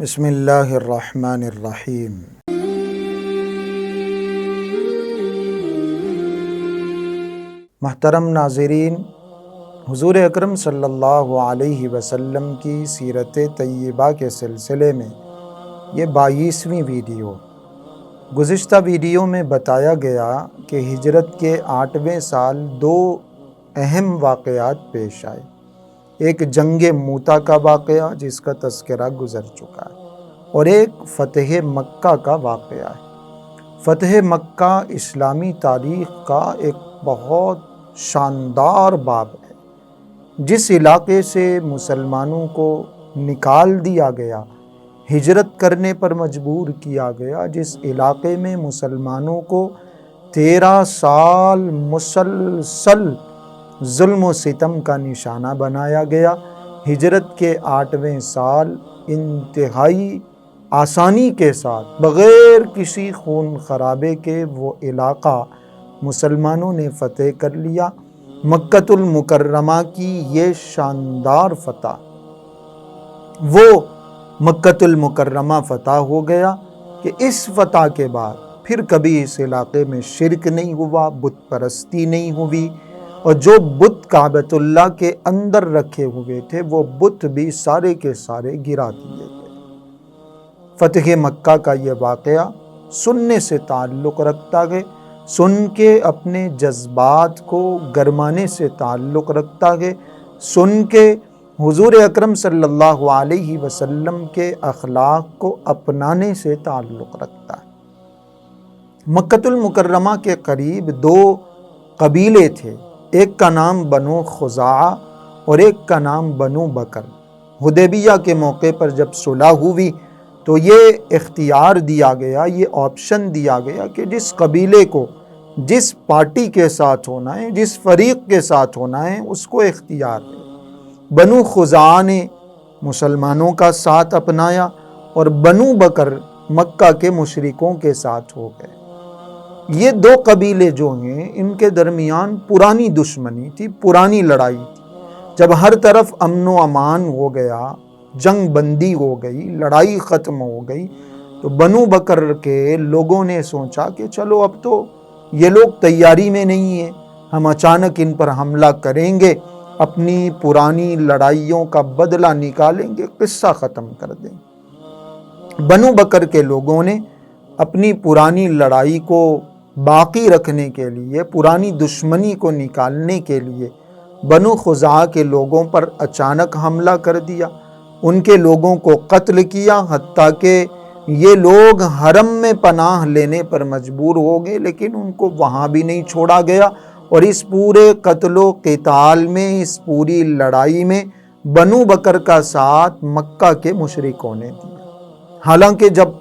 بسم اللہ الرحمن الرحیم۔ محترم ناظرین، حضور اکرم صلی اللہ علیہ وسلم کی سیرت طیبہ کے سلسلے میں یہ 22ویں ویڈیو۔ گزشتہ ویڈیو میں بتایا گیا کہ ہجرت کے 8ویں سال 2 اہم واقعات پیش آئے۔ ایک جنگ موتا کا واقعہ جس کا تذکرہ گزر چکا ہے، اور ایک فتح مکہ کا واقعہ ہے۔ فتح مکہ اسلامی تاریخ کا ایک بہت شاندار باب ہے۔ جس علاقے سے مسلمانوں کو نکال دیا گیا، ہجرت کرنے پر مجبور کیا گیا، جس علاقے میں مسلمانوں کو 13 سال مسلسل ظلم و ستم کا نشانہ بنایا گیا، ہجرت کے 8ویں سال انتہائی آسانی کے ساتھ بغیر کسی خون خرابے کے وہ علاقہ مسلمانوں نے فتح کر لیا۔ مکۃ المکرمہ کی یہ شاندار فتح، وہ مکۃ المکرمہ فتح ہو گیا کہ اس فتح کے بعد پھر کبھی اس علاقے میں شرک نہیں ہوا، بت پرستی نہیں ہوئی، اور جو بت کعبۃ اللہ کے اندر رکھے ہوئے تھے وہ بت بھی سارے کے سارے گرا دیے گئے۔ فتح مکہ کا یہ واقعہ سننے سے تعلق رکھتا ہے، سن کے اپنے جذبات کو گرمانے سے تعلق رکھتا ہے، سن کے حضور اکرم صلی اللہ علیہ وسلم کے اخلاق کو اپنانے سے تعلق رکھتا ہے۔ مکۃ المکرمہ کے قریب 2 قبیلے تھے، ایک کا نام بنو خزاعہ اور ایک کا نام بنو بکر۔ حدیبیہ کے موقع پر جب صلح ہوئی تو یہ اختیار دیا گیا، یہ آپشن دیا گیا کہ جس قبیلے کو جس پارٹی کے ساتھ ہونا ہے، جس فریق کے ساتھ ہونا ہے، اس کو اختیار ہے۔ بنو خزاعہ نے مسلمانوں کا ساتھ اپنایا اور بنو بکر مکہ کے مشرکوں کے ساتھ ہو گئے۔ یہ 2 قبیلے جو ہیں، ان کے درمیان پرانی دشمنی تھی، پرانی لڑائی تھی۔ جب ہر طرف امن و امان ہو گیا، جنگ بندی ہو گئی، لڑائی ختم ہو گئی، تو بنو بکر کے لوگوں نے سوچا کہ چلو اب تو یہ لوگ تیاری میں نہیں ہیں، ہم اچانک ان پر حملہ کریں گے، اپنی پرانی لڑائیوں کا بدلہ نکالیں گے، قصہ ختم کر دیں۔ بنو بکر کے لوگوں نے اپنی پرانی لڑائی کو باقی رکھنے کے لیے، پرانی دشمنی کو نکالنے کے لیے بنو خزاعہ کے لوگوں پر اچانک حملہ کر دیا، ان کے لوگوں کو قتل کیا، حتیٰ کہ یہ لوگ حرم میں پناہ لینے پر مجبور ہو گئے، لیکن ان کو وہاں بھی نہیں چھوڑا گیا، اور اس پورے قتل و قتال میں، اس پوری لڑائی میں بنو بکر کا ساتھ مکہ کے مشرکوں نے دیا۔ حالانکہ جب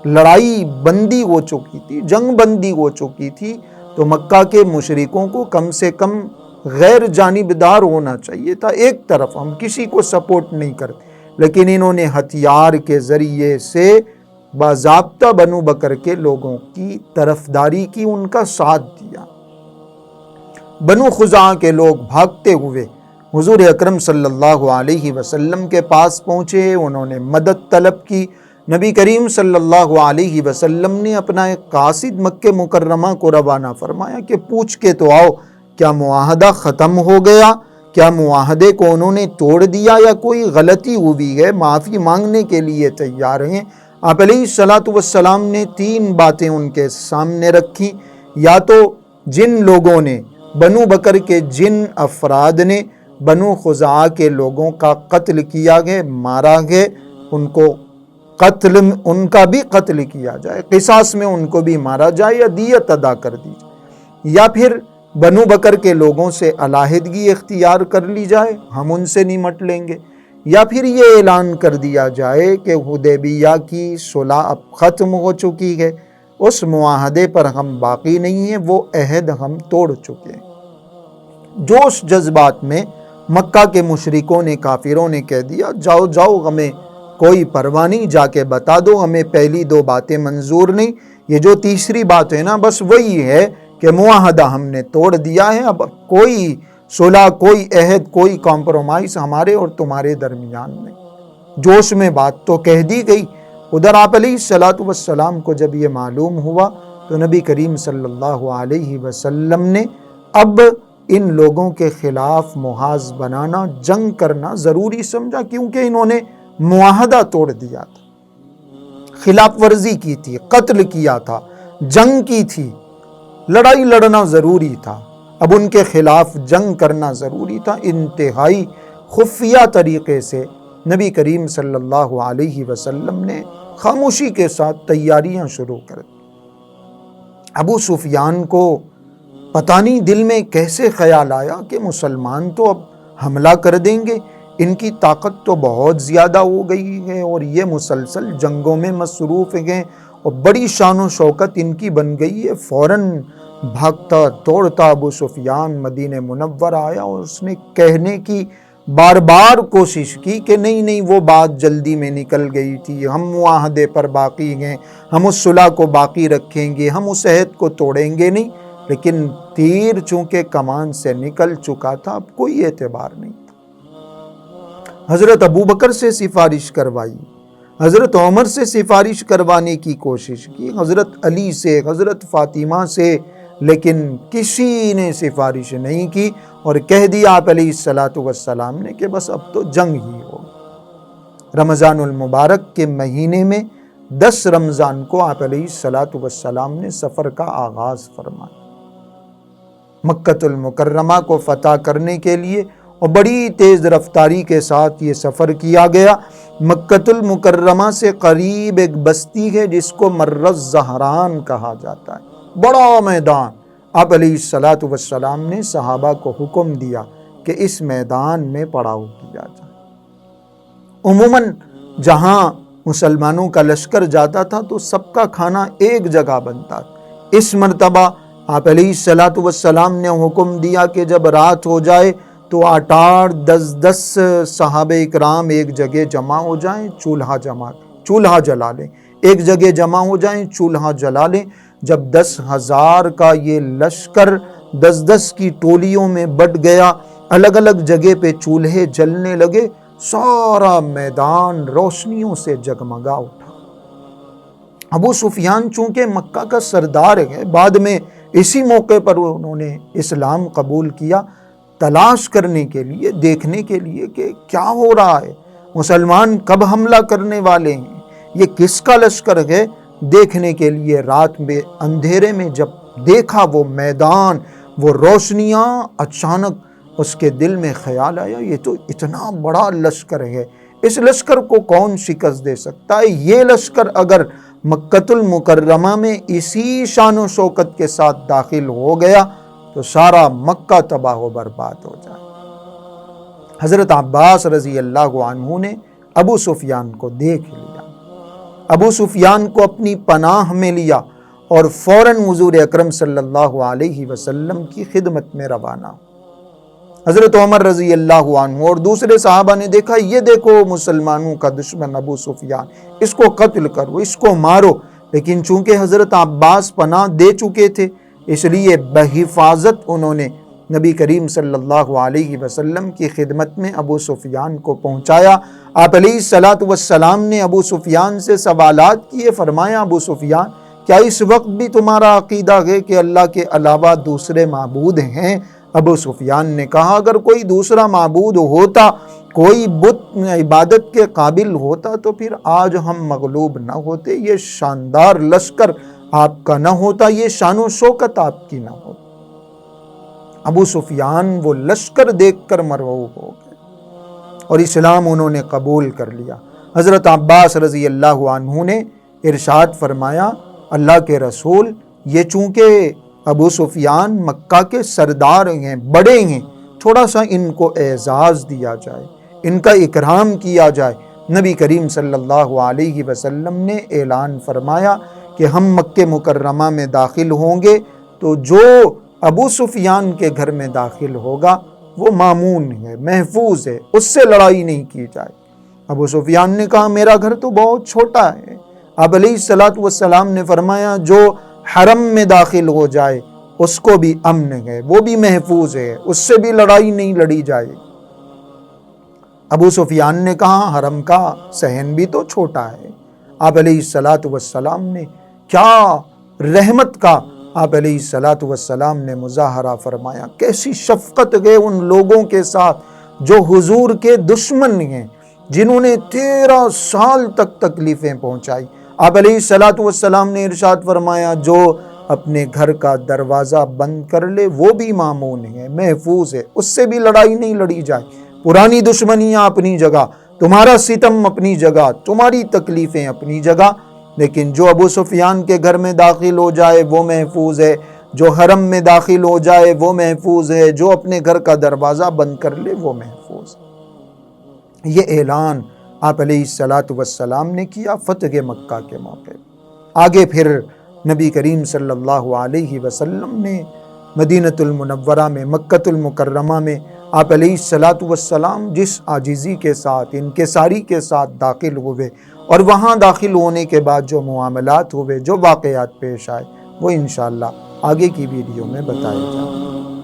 لڑائی بندی ہو چکی تھی، جنگ بندی ہو چکی تھی، تو مکہ کے مشرکوں کو کم سے کم غیر جانبدار ہونا چاہیے تھا۔ ایک طرف ہم کسی کو سپورٹ نہیں کرتے، لیکن انہوں نے ہتھیار کے ذریعے سے باضابطہ بنو بکر کے لوگوں کی طرفداری کی، ان کا ساتھ دیا۔ بنو خزاعہ کے لوگ بھاگتے ہوئے حضور اکرم صلی اللہ علیہ وسلم کے پاس پہنچے، انہوں نے مدد طلب کی۔ نبی کریم صلی اللہ علیہ وسلم نے اپنا ایک قاصد مکہ مکرمہ کو روانہ فرمایا کہ پوچھ کے تو آؤ، کیا معاہدہ ختم ہو گیا؟ کیا معاہدے کو انہوں نے توڑ دیا یا کوئی غلطی ہوئی ہے؟ معافی مانگنے کے لیے تیار ہیں۔ آپ علیہ الصلاۃ والسلام نے 3 باتیں ان کے سامنے رکھی۔ یا تو جن لوگوں نے، بنو بکر کے جن افراد نے بنو خزاعہ کے لوگوں کا قتل کیا گیا، مارا گیا، ان کا بھی قتل کیا جائے، قصاص میں ان کو بھی مارا جائے یا دیت ادا کر دی جائے، یا پھر بنو بکر کے لوگوں سے علیحدگی اختیار کر لی جائے، ہم ان سے نمٹ لیں گے، یا پھر یہ اعلان کر دیا جائے کہ حدیبیہ کی صلح اب ختم ہو چکی ہے، اس معاہدے پر ہم باقی نہیں ہیں، وہ عہد ہم توڑ چکے ہیں۔ جوش جذبات میں مکہ کے مشرکوں نے، کافروں نے کہہ دیا، جاؤ جاؤ، ہمیں کوئی پرواہ نہیں، جا کے بتا دو، ہمیں پہلی 2 باتیں منظور نہیں، یہ جو تیسری بات ہے نا، بس وہی ہے کہ معاہدہ ہم نے توڑ دیا ہے، اب کوئی صلح، کوئی عہد، کوئی کمپرومائز ہمارے اور تمہارے درمیان نہیں۔ جوش میں بات تو کہہ دی گئی۔ ادھر آپ علیہ الصلوۃ والسلام کو جب یہ معلوم ہوا تو نبی کریم صلی اللہ علیہ وسلم نے اب ان لوگوں کے خلاف محاذ بنانا، جنگ کرنا ضروری سمجھا، کیونکہ انہوں نے معاہدہ توڑ دیا تھا، خلاف ورزی کی تھی، قتل کیا تھا، جنگ کی تھی، لڑائی لڑنا ضروری تھا۔ اب ان کے خلاف جنگ کرنا ضروری تھا۔ انتہائی خفیہ طریقے سے نبی کریم صلی اللہ علیہ وسلم نے خاموشی کے ساتھ تیاریاں شروع کر دی۔ ابو سفیان کو پتہ نہیں دل میں کیسے خیال آیا کہ مسلمان تو اب حملہ کر دیں گے، ان کی طاقت تو بہت زیادہ ہو گئی ہے اور یہ مسلسل جنگوں میں مصروف ہیں اور بڑی شان و شوکت ان کی بن گئی ہے۔ فوراً بھاگتا دوڑتا ابو سفیان مدینہ منورہ آیا اور اس نے کہنے کی بار بار کوشش کی کہ نہیں وہ بات جلدی میں نکل گئی تھی، ہم معاہدے پر باقی ہیں، ہم اس صلح کو باقی رکھیں گے، ہم اس عہد کو توڑیں گے نہیں۔ لیکن تیر چونکہ کمان سے نکل چکا تھا، اب کوئی اعتبار نہیں تھا۔ حضرت ابوبکر سے سفارش کروائی، حضرت عمر سے سفارش کروانے کی کوشش کی، حضرت علی سے، حضرت فاطمہ سے، لیکن کسی نے سفارش نہیں کی اور کہہ دیا آپ علیہ الصلوۃ والسلام نے کہ بس اب تو جنگ ہی ہو۔ رمضان المبارک کے مہینے میں 10 رمضان کو آپ علیہ الصلوۃ والسلام نے سفر کا آغاز فرمایا۔ مکۃ المکرمہ کو فتح کرنے کے لیے اور بڑی تیز رفتاری کے ساتھ یہ سفر کیا گیا۔ مکۃ المکرمہ سے قریب ایک بستی ہے جس کو مر الزہران کہا جاتا ہے، بڑا میدان۔ آپ علیہ الصلوۃ والسلام نے صحابہ کو حکم دیا کہ اس میدان میں پڑاؤ کیا جائے۔ عموماً جہاں مسلمانوں کا لشکر جاتا تھا تو سب کا کھانا ایک جگہ بنتا تھا۔ اس مرتبہ آپ علیہ الصلوۃ والسلام نے حکم دیا کہ جب رات ہو جائے تو 8 10 صحابہ اکرام ایک جگہ جمع ہو جائیں، چولہا جلا لیں، ایک جگہ جمع ہو جائیں، چولہا جلا لیں۔ جب 10,000 کا یہ لشکر 10 کی ٹولیوں میں بٹ گیا، الگ الگ جگہ پہ چولہے جلنے لگے، سارا میدان روشنیوں سے جگمگا اٹھا۔ ابو سفیان چونکہ مکہ کا سردار ہے، بعد میں اسی موقع پر انہوں نے اسلام قبول کیا، تلاش کرنے کے لیے، دیکھنے کے لیے کہ کیا ہو رہا ہے، مسلمان کب حملہ کرنے والے ہیں، یہ کس کا لشکر ہے، دیکھنے کے لیے رات میں اندھیرے میں جب دیکھا وہ میدان، وہ روشنیاں، اچانک اس کے دل میں خیال آیا یہ تو اتنا بڑا لشکر ہے، اس لشکر کو کون شکست دے سکتا ہے؟ یہ لشکر اگر مکۃ المکرمہ میں اسی شان و شوکت کے ساتھ داخل ہو گیا تو سارا مکہ تباہ و برباد ہو جائے۔ حضرت عباس رضی اللہ عنہ نے ابو سفیان کو دیکھ لیا، ابو سفیان کو اپنی پناہ میں لیا اور فوراً حضور اکرم صلی اللہ علیہ وسلم کی خدمت میں روانہ۔ حضرت عمر رضی اللہ عنہ اور دوسرے صحابہ نے دیکھا، یہ دیکھو مسلمانوں کا دشمن ابو سفیان، اس کو قتل کرو، اس کو مارو۔ لیکن چونکہ حضرت عباس پناہ دے چکے تھے، اس لیے بحفاظت انہوں نے نبی کریم صلی اللہ علیہ وسلم کی خدمت میں ابو سفیان کو پہنچایا۔ آپ علیہ الصلوۃ والسلام نے ابو سفیان سے سوالات کیے، فرمایا ابو سفیان کیا اس وقت بھی تمہارا عقیدہ ہے کہ اللہ کے علاوہ دوسرے معبود ہیں؟ ابو سفیان نے کہا اگر کوئی دوسرا معبود ہوتا، کوئی بت عبادت کے قابل ہوتا تو پھر آج ہم مغلوب نہ ہوتے، یہ شاندار لشکر آپ کا نہ ہوتا، یہ شان و شوکت آپ کی نہ ہوتی۔ ابو سفیان وہ لشکر دیکھ کر مرعوب ہو گئے اور اسلام انہوں نے قبول کر لیا۔ حضرت عباس رضی اللہ عنہ نے ارشاد فرمایا اللہ کے رسول، یہ چونکہ ابو سفیان مکہ کے سردار ہیں، بڑے ہیں، تھوڑا سا ان کو اعزاز دیا جائے، ان کا اکرام کیا جائے۔ نبی کریم صلی اللہ علیہ وسلم نے اعلان فرمایا کہ ہم مکہ مکرمہ میں داخل ہوں گے تو جو ابو سفیان کے گھر میں داخل ہوگا وہ مامون ہے، محفوظ ہے، اس سے لڑائی نہیں کی جائے۔ ابو سفیان نے کہا میرا گھر تو بہت چھوٹا ہے۔ آپ علیہ الصلوۃ والسلام نے فرمایا جو حرم میں داخل ہو جائے اس کو بھی امن ہے، وہ بھی محفوظ ہے، اس سے بھی لڑائی نہیں لڑی جائے۔ ابو سفیان نے کہا حرم کا صحن بھی تو چھوٹا ہے۔ آپ علیہ الصلاۃ والسلام نے کیا رحمت کا آپ علیہ الصلاۃ والسلام نے مظاہرہ فرمایا، کیسی شفقت گئے ان لوگوں کے ساتھ جو حضور کے دشمن ہیں، جنہوں نے 13 سال تک تکلیفیں پہنچائی۔ آپ علیہ الصلاۃ والسلام نے ارشاد فرمایا جو اپنے گھر کا دروازہ بند کر لے وہ بھی مامون ہے، محفوظ ہے، اس سے بھی لڑائی نہیں لڑی جائے۔ پرانی دشمنیاں اپنی جگہ، تمہارا ستم اپنی جگہ، تمہاری تکلیفیں اپنی جگہ، لیکن جو ابو سفیان کے گھر میں داخل ہو جائے وہ محفوظ ہے، جو حرم میں داخل ہو جائے وہ محفوظ ہے، جو اپنے گھر کا دروازہ بند کر لے وہ محفوظ ہے۔ یہ اعلان آپ علیہ الصلاۃ والسلام نے کیا فتح مکہ کے موقع۔ آگے پھر نبی کریم صلی اللہ علیہ وسلم نے مدینۃ المنورہ میں، مکۃ المکرمہ میں آپ علیہ الصلاۃ والسلام جس عاجزی کے ساتھ، انکساری کے ساتھ داخل ہوئے، اور وہاں داخل ہونے کے بعد جو معاملات ہوئے، جو واقعات پیش آئے، وہ انشاءاللہ آگے کی ویڈیو میں بتائے جائیں گے۔